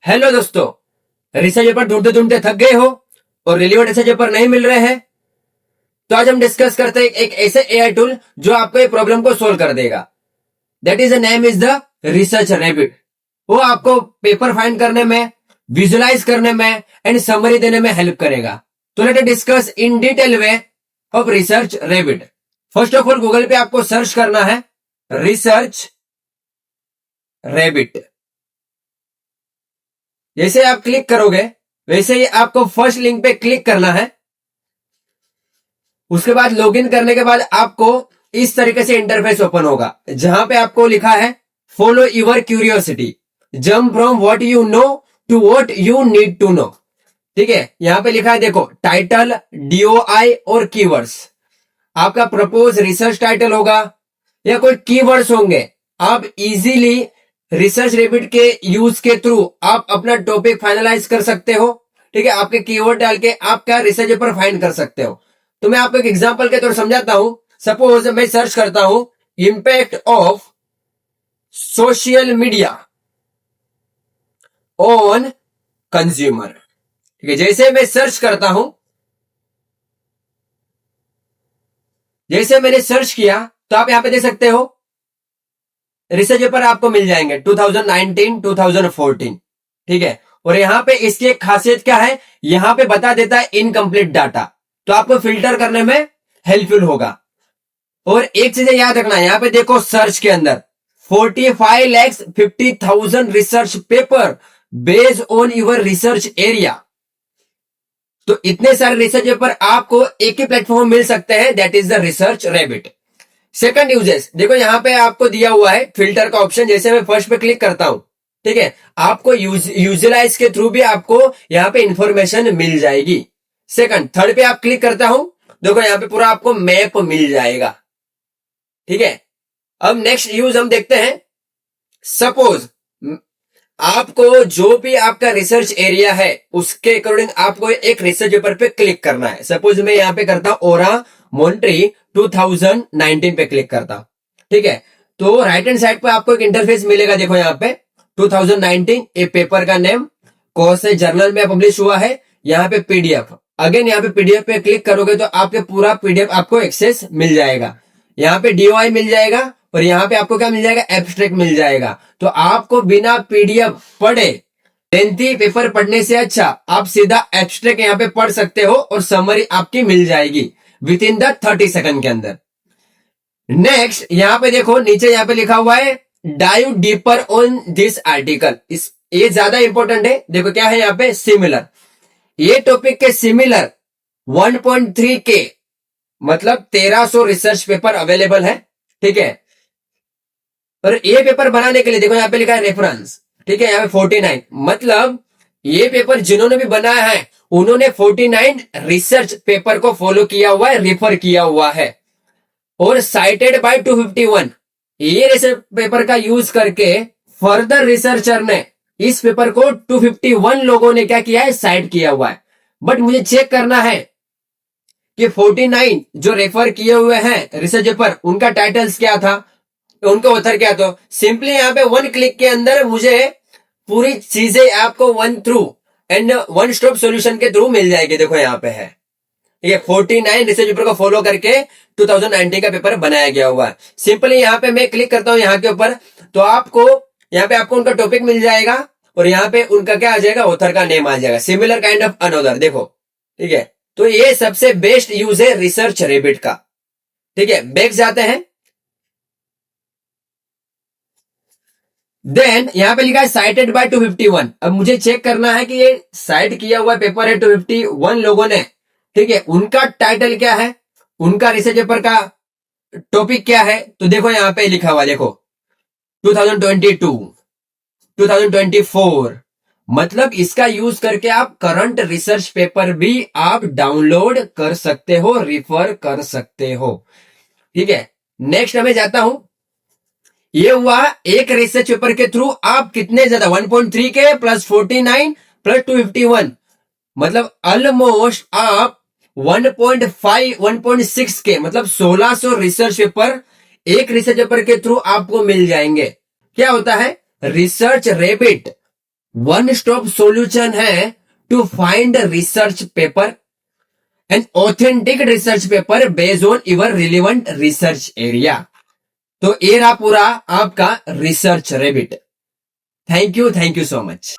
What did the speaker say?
Hello दोस्तों, research paper ढूंढते ढूंढते थक गए हो और रिलेवेंट रिसर्च पेपर नहीं मिल रहे हैं। तो आज हम डिस्कस करते हैं एक ऐसे एआई टूल जो आपको ये प्रॉब्लम को सोल्व कर देगा। That is the name is the research rabbit. वो आपको पेपर फाइंड करने में, विजुलाइज करने में एंड समरी देने में हेल्प करेगा। तो let discuss in detail way of research rabbit. First of all Google पे आपको सर्च करना है रिसर्च रैबिट। जैसे आप क्लिक करोगे वैसे ही आपको फर्स्ट लिंक पे क्लिक करना है। उसके बाद लॉगिन करने के बाद आपको इस तरीके से इंटरफेस ओपन होगा जहां पे आपको लिखा है follow your curiosity, jump from what you know to what you need to know. ठीक है, यहां पे लिखा है देखो टाइटल, डीओआई और कीवर्ड्स। आपका प्रपोज रिसर्च टाइटल होगा या कोई कीवर्ड्स होंगे। आप इजीली रिसर्च रैबिट के यूज के थ्रू आप अपना टॉपिक फाइनलाइज कर सकते हो। ठीक है, आपके कीवर्ड डाल के आप क्या रिसर्च पेपर फाइंड कर सकते हो। तो मैं आपको एक एग्जांपल के तौर समझाता हूं। सपोज मैं सर्च करता हूं impact of social media on consumer. ठीक है, जैसे मैं सर्च करता हूं, जैसे मैंने सर्च किया तो आप यहां पे देख सकते हो रिसर्च पेपर आपको मिल जाएंगे 2019, 2014। ठीक है, और यहां पे इसकी एक खासियत क्या है, यहां पे बता देता है इनकम्प्लीट डाटा, तो आपको फिल्टर करने में हेल्पफुल होगा। और एक चीज याद रखना, यहां पे देखो सर्च के अंदर 45,50,000 research paper based on your research area. तो इतने सारे रिसर्च पेपर आपको एक ही प्लेटफॉर्म मिल सकते हैं, that is the research rabbit. Second uses देखो, यहां पे आपको दिया हुआ है फिल्टर का ऑप्शन। जैसे मैं फर्स्ट पे क्लिक करता हूं, ठीक है, आपको यूजलाइज के थ्रू भी आपको यहां पे इंफॉर्मेशन मिल जाएगी। सेकंड, थर्ड पे आप क्लिक करता हूं, देखो यहां पे पूरा आपको मैप मिल जाएगा। ठीक है, अब नेक्स्ट यूज हम देखते हैं। सपोज आपको जो भी आपका रिसर्च एरिया है उसके अकॉर्डिंग आपको एक रिसर्च पेपर पे क्लिक करना है। सपोज मैं यहां पे करता हूं ओरा मॉन्ट्री 2019 पे क्लिक करता। ठीक है, तो राइट हैंड साइड पे आपको एक इंटरफेस मिलेगा। देखो यहाँ पे 2019 ए पेपर का नेम, कौन से जर्नल में पब्लिश हुआ है, यहाँ पे पीडीएफ। अगेन यहाँ पे पीडीएफ पे क्लिक करोगे तो आपके पूरा पीडीएफ आपको एक्सेस मिल जाएगा। यहाँ पे डीओआई मिल जाएगा और यहाँ पे आपको क्या मिल जाएगा, एब्स्ट्रैक्ट मिल जाएगा। तो आपको बिना पीडीएफ पढ़े, लेंथी पेपर पढ़ने से अच्छा आप सीधा एब्स्ट्रैक्ट यहाँ पे पढ़ सकते हो और समरी आपकी मिल जाएगी विद इन द 30 सेकंड के अंदर। नेक्स्ट यहाँ पे देखो नीचे यहाँ पे लिखा हुआ है dive deeper on this article. इस ये ज्यादा इंपॉर्टेंट है। देखो क्या है यहाँ पे, सिमिलर। ये टॉपिक के सिमिलर 1.3 के मतलब 1300 रिसर्च पेपर अवेलेबल है। ठीक है, और ये पेपर बनाने के लिए देखो यहाँ पे लिखा है रेफरेंस। ठीक है, यहाँ पे 49 मतलब ये पेपर जिन्होंने भी बनाया है उन्होंने 49 रिसर्च पेपर को फॉलो किया हुआ है, रेफर किया हुआ है। और साइटेड बाय 251, ये रिसर्च पेपर का यूज करके फर्दर रिसर्चर ने इस पेपर को 251 लोगों ने क्या किया है, साइट किया हुआ है। बट मुझे चेक करना है कि 49 जो रेफर किए हुए हैं रिसर्च पेपर, उनका टाइटल्स क्या था, उनका ऑथर क्या था। सिंपली यहाँ पे वन क्लिक के अंदर मुझे पूरी चीजें आपको one through and one stop solution के थ्रू मिल जाएगी। देखो यहाँ पे है ये 49 रिसर्च पेपर को फॉलो करके 2019 का पेपर बनाया गया हुआ है। सिंपली यहाँ पे मैं क्लिक करता हूँ यहाँ के ऊपर, तो आपको यहाँ पे आपको उनका टॉपिक मिल जाएगा और यहाँ पे उनका क्या आ जाएगा, ऑथर का नेम आ जाएगा, सिमिलर काइंड ऑफ अनदर। देखो ठीक है, तो ये सबसे बेस्ट यूज है रिसर्च रैबिट का। ठीक है, बैक जाते हैं। देन यहाँ पे लिखा है साइटेड बाय 251। अब मुझे चेक करना है कि ये साइट किया हुआ पेपर है 251 लोगों ने। ठीक है, उनका टाइटल क्या है, उनका रिसर्च पेपर का टॉपिक क्या है। तो देखो यहाँ पे लिखा हुआ, देखो 2022, 2024 मतलब इसका यूज करके आप करंट रिसर्च पेपर भी आप डाउनलोड कर सकते हो, रिफर कर सकते हो। ठीक है, नेक्स्ट मैं जाता हूं। ये हुआ एक रिसर्च पेपर के थ्रू आप कितने ज्यादा 1.3 के प्लस 49 प्लस 251 मतलब ऑलमोस्ट आप 1.5 1.6 के मतलब 1600 रिसर्च पेपर एक रिसर्च पेपर के थ्रू आपको मिल जाएंगे। क्या होता है, Research Rabbit one stop solution है to find research paper and authentic research paper based on your relevant research area. तो ये रहा पूरा आपका Research Rabbit. Thank you so much.